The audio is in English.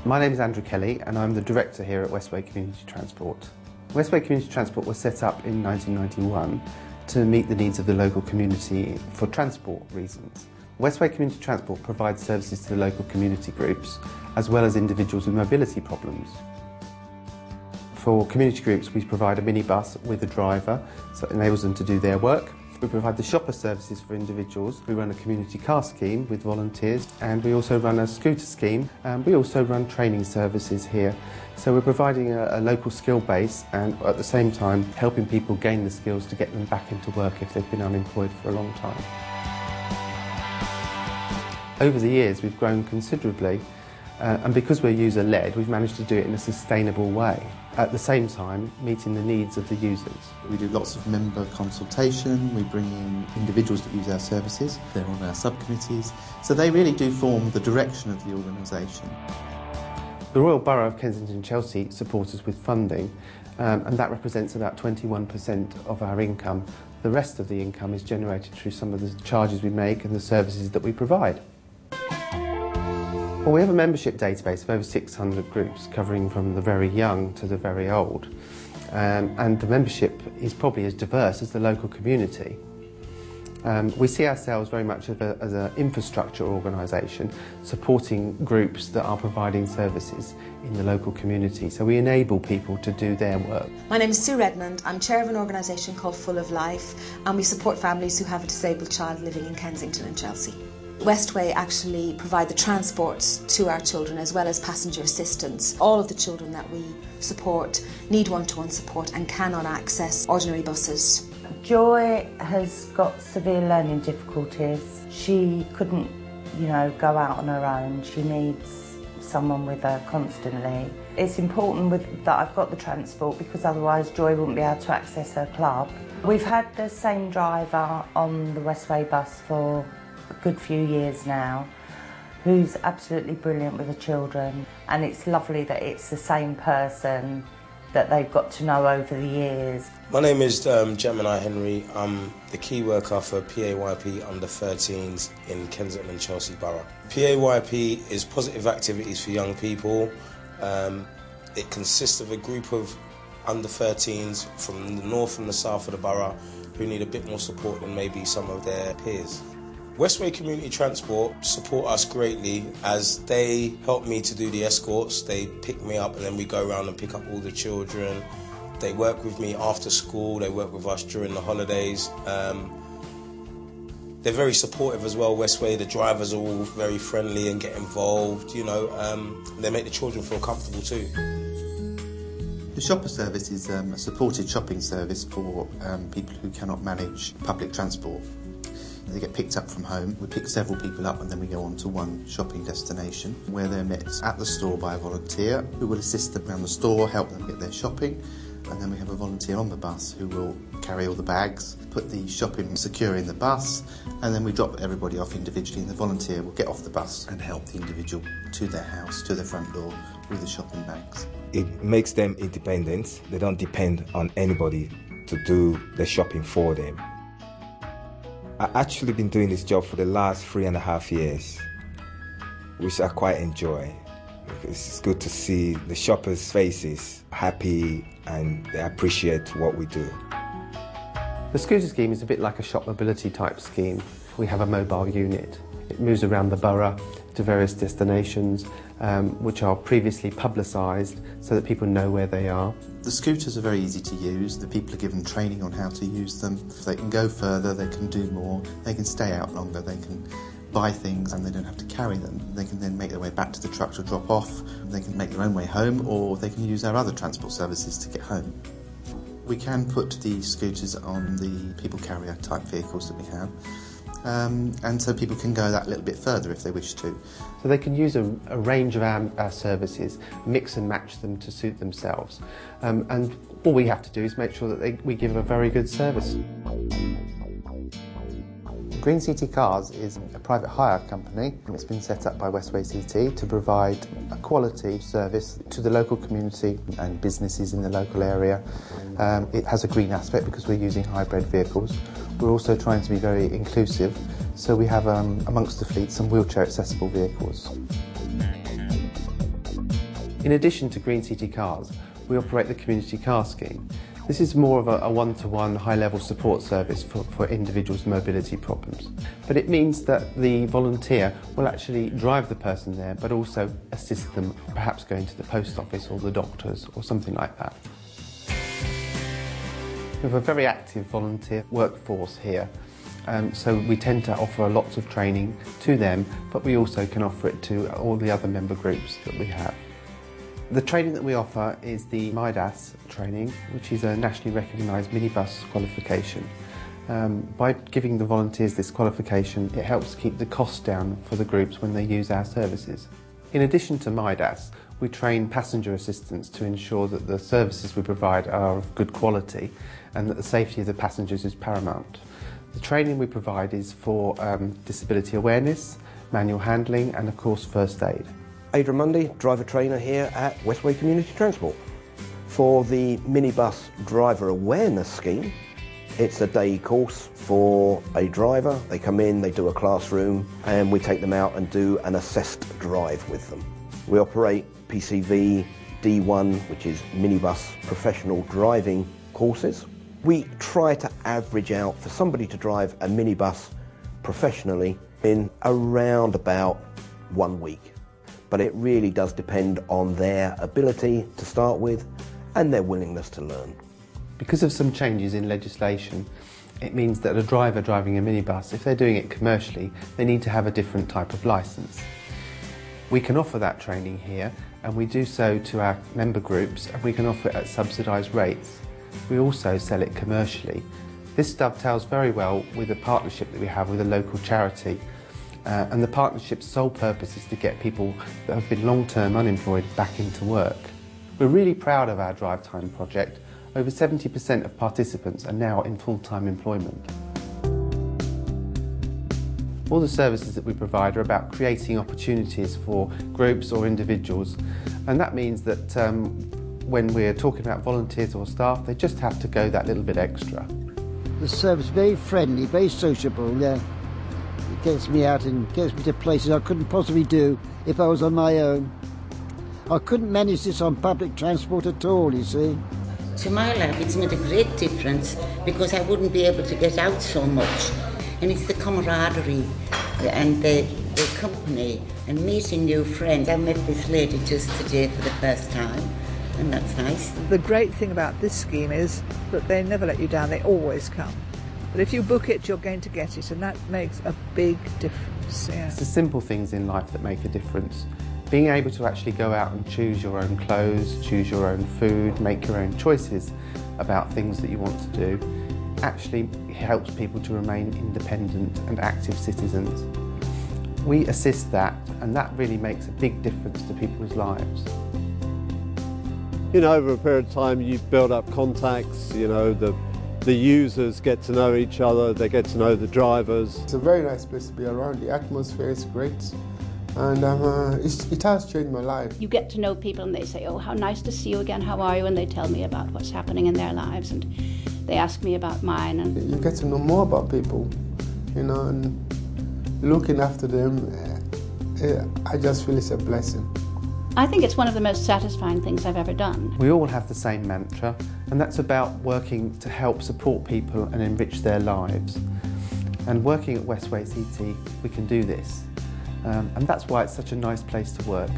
My name is Andrew Kelly and I'm the Director here at Westway Community Transport. Westway Community Transport was set up in 1991 to meet the needs of the local community for transport reasons. Westway Community Transport provides services to the local community groups as well as individuals with mobility problems. For community groups, we provide a minibus with a driver, so it enables them to do their work. We provide the shopper services for individuals. We run a community car scheme with volunteers, and we also run a scooter scheme, and we also run training services here. So we're providing a local skill base and at the same time helping people gain the skills to get them back into work if they've been unemployed for a long time. Over the years we've grown considerably, and because we're user-led, we've managed to do it in a sustainable way, at the same time meeting the needs of the users. We do lots of member consultation, we bring in individuals that use our services, they're on our subcommittees, so they really do form the direction of the organisation. The Royal Borough of Kensington and Chelsea support us with funding, and that represents about 21% of our income. The rest of the income is generated through some of the charges we make and the services that we provide. Well, we have a membership database of over 600 groups covering from the very young to the very old, and the membership is probably as diverse as the local community. We see ourselves very much as an infrastructure organisation supporting groups that are providing services in the local community, so we enable people to do their work. My name is Sue Redmond. I'm chair of an organisation called Full of Life, and we support families who have a disabled child living in Kensington and Chelsea. Westway actually provide the transport to our children as well as passenger assistance. All of the children that we support need one-to-one support and cannot access ordinary buses. Joy has got severe learning difficulties. She couldn't, go out on her own. She needs someone with her constantly. It's important that I've got the transport because otherwise Joy wouldn't be able to access her club. We've had the same driver on the Westway bus for a good few years now, who's absolutely brilliant with the children, and it's lovely that it's the same person that they've got to know over the years. My name is Gemini Henry. I'm the key worker for PAYP under 13s in Kensington and Chelsea Borough. PAYP is positive activities for young people. It consists of a group of under 13s from the north and the south of the borough who need a bit more support than maybe some of their peers. Westway Community Transport support us greatly as they help me to do the escorts. They pick me up and then we go around and pick up all the children. They work with me after school, they work with us during the holidays. They're very supportive as well, Westway. The drivers are all very friendly and get involved, they make the children feel comfortable too. The shopper service is a supported shopping service for people who cannot manage public transport. They get picked up from home. We pick several people up and then we go on to one shopping destination where they're met at the store by a volunteer who will assist them around the store, help them get their shopping, and then we have a volunteer on the bus who will carry all the bags, put the shopping secure in the bus, and then we drop everybody off individually and the volunteer will get off the bus and help the individual to their house, to their front door with the shopping bags. It makes them independent. They don't depend on anybody to do the shopping for them. I've actually been doing this job for the last 3.5 years, which I quite enjoy. It's good to see the shoppers' faces happy and they appreciate what we do. The scooter scheme is a bit like a shop mobility type scheme. We have a mobile unit. It moves around the borough to various destinations which are previously publicised so that people know where they are. The scooters are very easy to use. The people are given training on how to use them. If they can go further, they can do more. They can stay out longer. They can buy things and they don't have to carry them. They can then make their way back to the truck to drop off. They can make their own way home, or they can use our other transport services to get home. We can put the scooters on the people carrier type vehicles that we have. And so people can go that little bit further if they wish to. So they can use a range of our services, mix and match them to suit themselves. And all we have to do is make sure that we give a very good service. Green CT Cars is a private hire company. It's been set up by Westway CT to provide a quality service to the local community and businesses in the local area. It has a green aspect because we're using hybrid vehicles. We're also trying to be very inclusive, so we have amongst the fleet some wheelchair accessible vehicles. In addition to Green City Cars, we operate the Community Car Scheme. This is more of a one-to-one high-level support service for individuals' mobility problems. But it means that the volunteer will actually drive the person there, but also assist them, perhaps going to the post office or the doctors or something like that. We have a very active volunteer workforce here, so we tend to offer lots of training to them, but we also can offer it to all the other member groups that we have. The training that we offer is the MIDAS training, which is a nationally recognised minibus qualification. By giving the volunteers this qualification, it helps keep the costs down for the groups when they use our services. In addition to MIDAS, we train passenger assistants to ensure that the services we provide are of good quality and that the safety of the passengers is paramount. The training we provide is for disability awareness, manual handling and of course first aid. Adrian Mundy, driver trainer here at Westway Community Transport. For the minibus driver awareness scheme, it's a day course for a driver. They come in, they do a classroom, and we take them out and do an assessed drive with them. We operate PCV D1, which is minibus professional driving courses. We try to average out for somebody to drive a minibus professionally in around about 1 week. But it really does depend on their ability to start with and their willingness to learn. Because of some changes in legislation, it means that a driver driving a minibus, if they're doing it commercially, they need to have a different type of licence. We can offer that training here, and we do so to our member groups, and we can offer it at subsidised rates. We also sell it commercially. This dovetails very well with a partnership that we have with a local charity. And the partnership's sole purpose is to get people that have been long-term unemployed back into work. We're really proud of our Drive Time project. Over 70% of participants are now in full-time employment. All the services that we provide are about creating opportunities for groups or individuals, and that means that when we're talking about volunteers or staff, they just have to go that little bit extra. The service is very friendly, very sociable. It gets me out and gets me to places I couldn't possibly do if I was on my own. I couldn't manage this on public transport at all, you see. To my life it's made a great difference because I wouldn't be able to get out so much. And it's the camaraderie and the company and meeting new friends. I met this lady just today for the first time, and that's nice. The great thing about this scheme is that they never let you down, they always come. But if you book it, you're going to get it, and that makes a big difference. Yeah. It's the simple things in life that make a difference. Being able to actually go out and choose your own clothes, choose your own food, make your own choices about things that you want to do, actually helps people to remain independent and active citizens. We assist that, and that really makes a big difference to people's lives. You know, over a period of time you build up contacts, you know, the users get to know each other, they get to know the drivers. It's a very nice place to be around, the atmosphere is great, and it has changed my life. You get to know people and they say, oh, how nice to see you again, how are you? And they tell me about what's happening in their lives, and they ask me about mine. And you get to know more about people, you know, and looking after them, I just feel it's a blessing. I think it's one of the most satisfying things I've ever done. We all have the same mantra, and that's about working to help support people and enrich their lives. And working at Westway CT, we can do this. And that's why it's such a nice place to work.